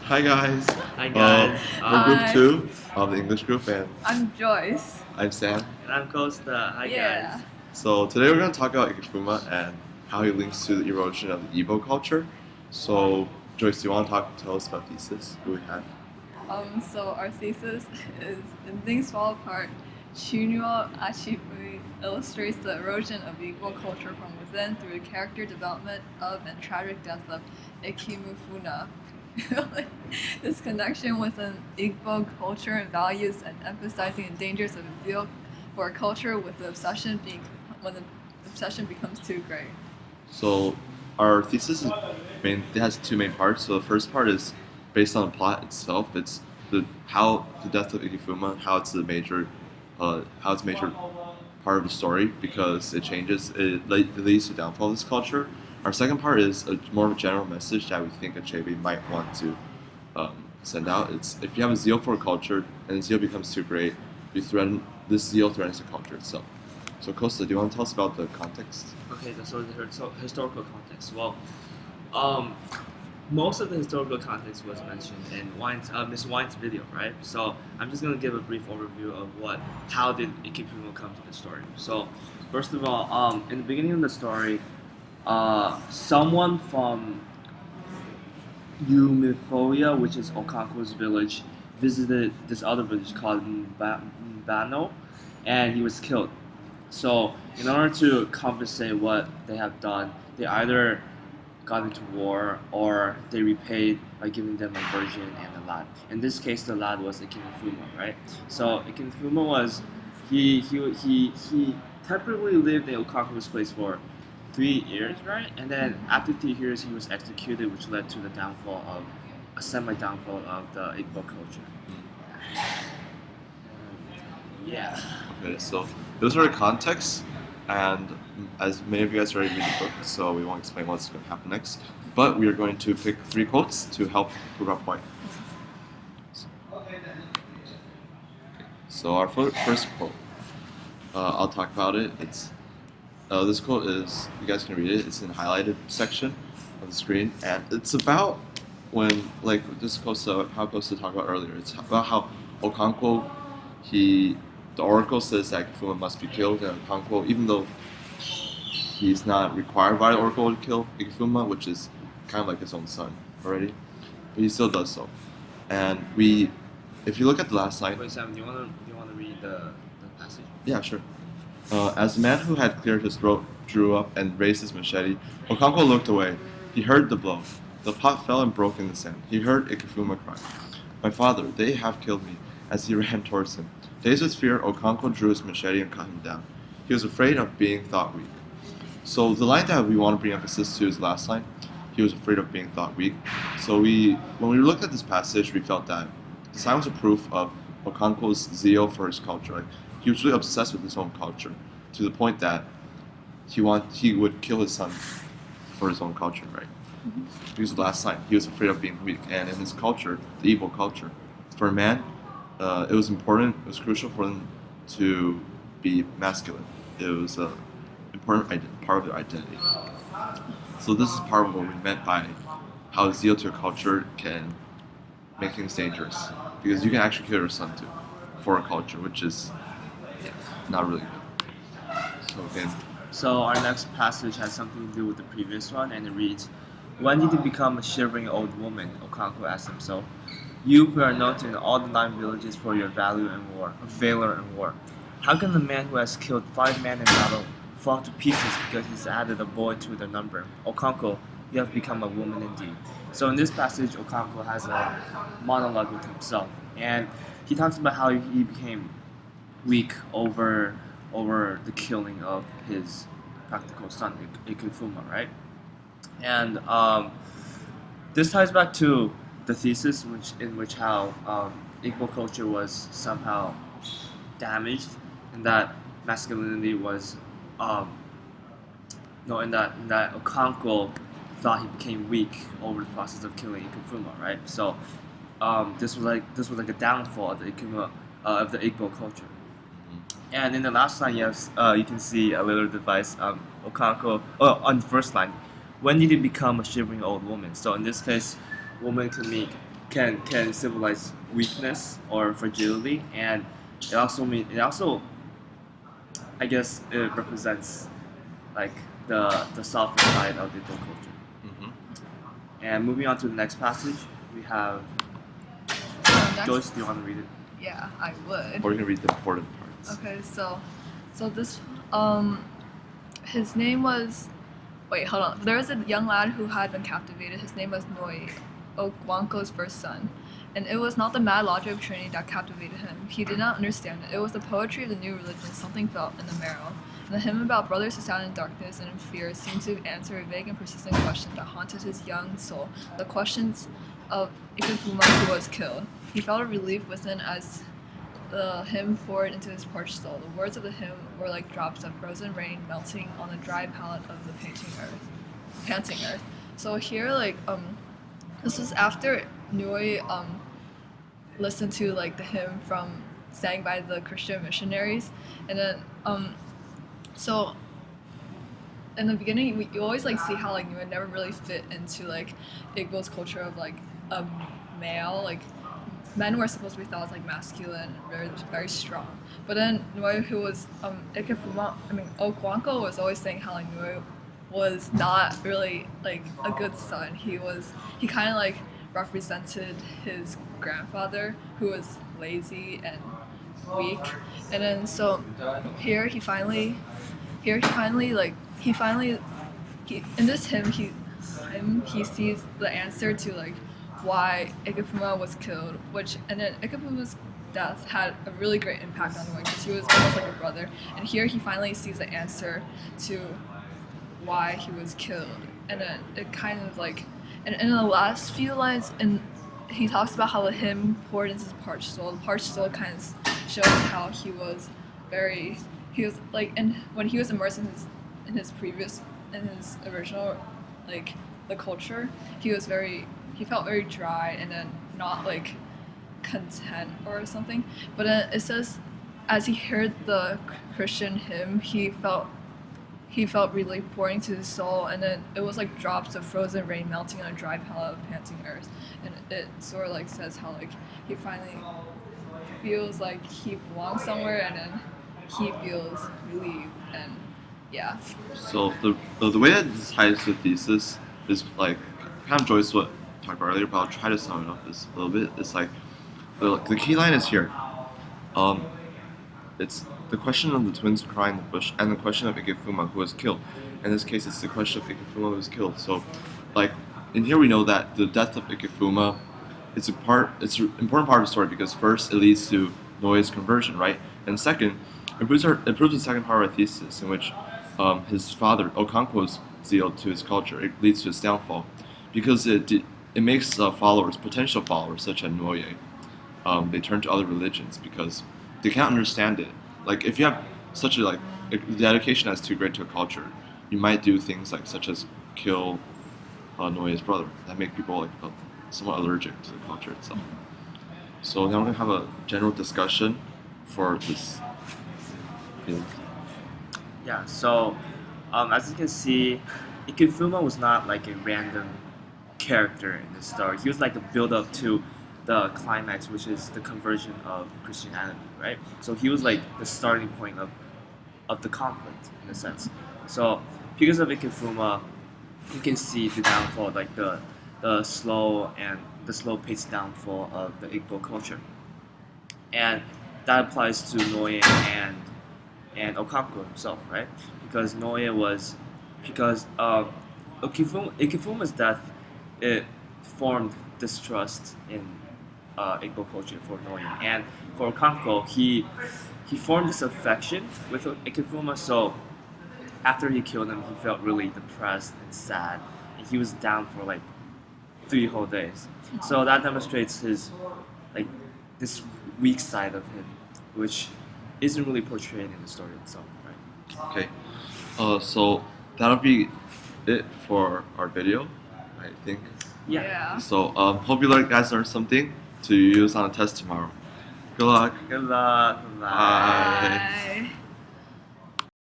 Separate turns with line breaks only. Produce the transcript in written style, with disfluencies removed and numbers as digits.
Hi guys.
Hi guys.
We're group
Hi.
2 of the English group, and
I'm Joyce.
I'm Sam.
And I'm Costa. Hi
Yeah.
guys.
So today we're going to talk about Ikemefuna and how he links to the erosion of the Igbo culture. So Joyce, do you want to tell us about thesis? Who we had?
So our thesis is In Things Fall Apart, Chunyo Achibui illustrates the erosion of Igbo culture from within through the character development of and tragic death of Ikemefuna. This connection with an Igbo culture and values and emphasizing the dangers of zeal for a culture with the obsession being when the obsession becomes too great.
So our thesis it has two main parts. So the first part is based on the plot itself. It's how the death of Ikemefuna, how it's a major part of the story because it changes. It leads to the downfall of this culture. Our second part is more of a general message that we think Achebe might want to send out. It's if you have a zeal for a culture and the zeal becomes too great, this zeal threatens the culture itself. So Costa, do you want to tell us about the context?
Okay, so the historical context. Well, most of the historical context was mentioned in Miss Wang's video, right? So I'm just gonna give a brief overview of how did Ikemefuna come to the story. So first of all, in the beginning of the story, someone from Ikemefuna, which is Okanko's village, visited this other village called Mbano, and he was killed. So, in order to compensate what they have done, they either got into war or they repaid by giving them a virgin and a lad. In this case, the lad was Ikemefuna, right? So Ikemefuna was he temporarily lived in Okaku's place for 3 years, right? And then after 3 years, he was executed, which led to the downfall of a semi-downfall of the Igbo culture. Yeah.
Okay, so those are the contexts, and as many of you guys already read the book, so we won't explain what's going to happen next. But we are going to pick 3 quotes to help prove our point. So our first quote, I'll talk about it. This quote is, you guys can read it. It's in the highlighted section of the screen, and it's about when, like this Costa, how Costa talked about earlier. It's about how Okanko, the oracle says that Ikemefuna must be killed, and Okanko, even though he's not required by the oracle to kill Ikemefuna, which is kind of like his own son already, but he still does so. And if you look at the last line.
Wait, Sam, do you wanna read the passage?
Yeah, sure. As the man who had cleared his throat drew up and raised his machete, Okanko looked away. He heard the blow. The pot fell and broke in the sand. He heard Ikemefuna cry, "My father, they have killed me," as he ran towards him. Dazed with fear, Okanko drew his machete and cut him down. He was afraid of being thought weak. So the line that we want to bring emphasis to is the last line. He was afraid of being thought weak. So when we looked at this passage, we felt that the sign was a proof of Okanko's zeal for his culture. Like, he was really obsessed with his own culture to the point that he would kill his son for his own culture, right? He was the last line. He was afraid of being weak, and in his culture, the Igbo culture, for a man, it was important. It was crucial for them to be masculine. It was an important part of their identity. So this is part of what we meant by how zeal to your culture can make things dangerous, because you can actually kill your son too for a culture, which is not really good. So again,
So our next passage has something to do with the previous one, and it reads, "When did you become a shivering old woman?" Okanko asked himself. "You who are noted in all the 9 villages for your valor in war. How can the man who has killed 5 men in battle fall to pieces because he's added a boy to their number? Okanko, you have become a woman indeed." So in this passage, Okanko has a monologue with himself, and he talks about how he became weak over the killing of his practical son, Ikemefuna, right? And this ties back to the thesis, in which how Igbo culture was somehow damaged, and that masculinity was, in that Okanko thought he became weak over the process of killing Ikemefuna, right? So this was like a downfall of the Igbo culture. And in the last line, you can see a little device. Okanko, on the first line, when did you become a shivering old woman? So in this case, woman can can symbolize weakness or fragility, and it also I guess it represents like the softer side of the Igbo culture.
Mm-hmm.
And moving on to the next passage, we have
Next,
Joyce. Do you want to read it?
yeah, I would.
Or you can read the important parts.
Okay, so this his name was wait, hold on. There was a young lad who had been captivated. His name was Noi, Okwanko's first son. And it was not the mad logic of Trinity that captivated him. He did not understand it. It was the poetry of the new religion, something felt in the marrow. And the hymn about brothers who sat in darkness and in fear seemed to answer a vague and persistent question that haunted his young soul. The questions of Ikemefuna who was killed. He felt a relief within as the hymn poured into his parched soul. The words of the hymn were like drops of frozen rain melting on the dry palette of the panting earth. So here, this was after Nui listened to like the hymn sang by the Christian missionaries, and then so in the beginning you always like see how like Nui never really fit into like Igbo's culture of like a male, like men were supposed to be thought as like masculine and very very strong. But then Nui, who was Okwanko was always saying how like Nui was not really like a good son. He kind of like represented his grandfather who was lazy and weak. And then so here he finally in this hymn he sees the answer to like why Ikemefuna was killed, and then Ikefuma's death had a really great impact on Wang because he was almost like a brother. And here he finally sees the answer to why he was killed. And then it kind of like, and in the last few lines, and he talks about how the hymn poured into his parched soul. The parched soul kind of shows how he was like, and when he was immersed in his original, like the culture, he felt very dry and then not like content or something. But then it says, as he heard the Christian hymn, he felt relief pouring to his soul, and then it was like drops of frozen rain melting on a dry palette of panting earth. And it sort of like says how like he finally feels like he belongs somewhere, and then he feels relieved, and yeah.
So the way that this ties to the thesis is like kind of Joyce what talked about earlier, but I'll try to sum it up this a little bit. It's like the key line is here. It's the question of the twins crying in the bush and the question of Ikemefuna who was killed. In this case, it's the question of Ikemefuna who was killed. So, like in here, we know that the death of Ikemefuna it's an important part of the story because first it leads to Noi's conversion, right? And second, it proves the second part of our thesis in which his father Okanko's zeal to his culture it leads to his downfall because it makes potential followers such as Noye, they turn to other religions because they can't understand it. Like if you have such a dedication that's too great to a culture, you might do things like such as kill Noye's brother that make people like somewhat allergic to the culture itself. So now we're gonna have a general discussion for this field.
Yeah. So as you can see, Ikemefuna was not like a random character in this story. He was like a build-up to the climax, which is the conversion of Christianity, right? So he was like the starting point of the conflict in a sense. So because of Ikemefuna, you can see the downfall, like the slow paced downfall of the Igbo culture, and that applies to Noye and Okanko himself, right? Because Ikefuma's death, it formed distrust in Igbo culture for Noye, and for Okanko, he formed this affection with Ikemefuna. So after he killed him, he felt really depressed and sad, and he was down for like 3 whole days. So that demonstrates his like this weak side of him, which isn't really portrayed in the story itself, right?
Okay, so that'll be it for our video, I think.
Yeah.
So hope you guys learned something to use on a test tomorrow. Good luck.
Good luck. Bye.
Bye.